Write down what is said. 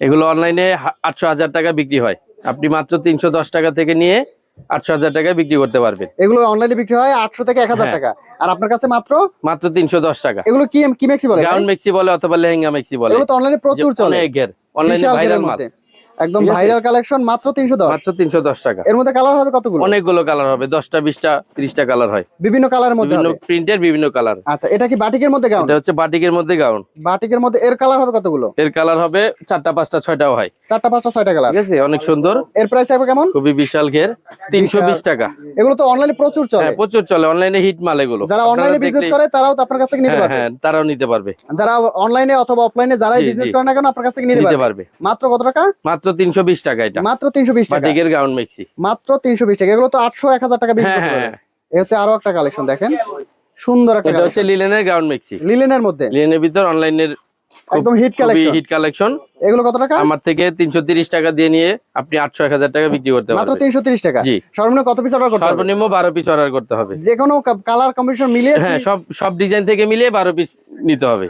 এগুলো অনলাইনে 800,000 টাকা বিক্রি হয়, আপনি মাত্র 310 টাকা থেকে নিয়ে 800,000 টাকায় বিক্রি করতে পারবেন। এগুলো অনলাইনে বিক্রি হয় 800 থেকে 1000 হ্যাঁ। টাকা, আর আপনার কাছে মাত্র মাত্র 310 টাকা। এগুলো কি কি মেক্সি বলে ভাই? গাউন মেক্সি বলে অথবা লেহেঙ্গা মেক্সি বলে। এগুলো তো অনলাইনে প্রচুর চলে, অনেক ঘের, অনলাইনে বিশাল ভাইরাল ঘেরের মাল। মধ্যে একদম ঠিক আছে? ভাইরাল কালেকশন, মাত্র 310। মাত্র 310 টাকা। এর মধ্যে কালার হবে কতগুলো? অনেকগুলো কালার হবে, 10টা 20টা 30টা কালার হয়, বিভিন্ন কালারের মধ্যে বিভিন্ন হবে। প্রিন্টের বিভিন্ন কালার। আচ্ছা, এটা কি বাটিকের মধ্যে গাউন? এটা হচ্ছে বাটিকের মধ্যে গাউন। বাটিকের মধ্যে এর কালার হবে কতগুলো? এর কালার হবে 4টা 5টা 6টাও হয়। 4টা 5টা 6টা কালার। ঠিক আছে, অনেক সুন্দর। এর প্রাইস থাকবে কেমন? খুবই বিশাল ঘের, 320 টাকা। এগুলো তো অনলাইনে প্রচুর চলে। হ্যাঁ, প্রচুর চলে, অনলাইনে হিট মাল এগুলো। যারা অনলাইনে বিজনেস করে তারাও তো আপনার কাছ থেকে নিতে হ্যাঁ পারবে। হ্যাঁ, তারাও নিতে পারবে। যারা অনলাইনে অথবা অফলাইনে যারাই জি, বিজনেস জি। করে না কেন আপনার কাছ থেকে নিতে পারবে। মাত্র কত টাকা? মাত্র 320 টাকা। এটা মাত্র 320 টাকা। বাটিকের গাউন মেক্সি মাত্র 320 টাকা। এগুলো তো 800 1000 টাকা বিক্রি হ্যাঁ করতে হ্যাঁ। পারবে। এই হচ্ছে আরো একটা কালেকশন, দেখেন সুন্দর একটা এটা হচ্ছে কালেকশন, লিলেনের গাউন মেক্সি। লিলেনের মধ্যে লিলেনের ভিতর অনলাইনের একদম হিট কালেকশন। Hit collection. এগুলো কত টাকা? আমার থেকে 330 টাকা দিয়ে নিয়ে আপনি 800 1000 টাকা বিক্রি করতে মাত্র পারবেন। 330 টাকা। জি। সর্বনিম্ন কত পিস অর্ডার করতে হবে? সর্বনিম্ন 12 পিস অর্ডার করতে হবে। যে কোনো কালার কম্বিনেশন মিলিয়ে হ্যাঁ, সব ডিজাইন থেকে মিলিয়ে 12 পিস নিতে হবে।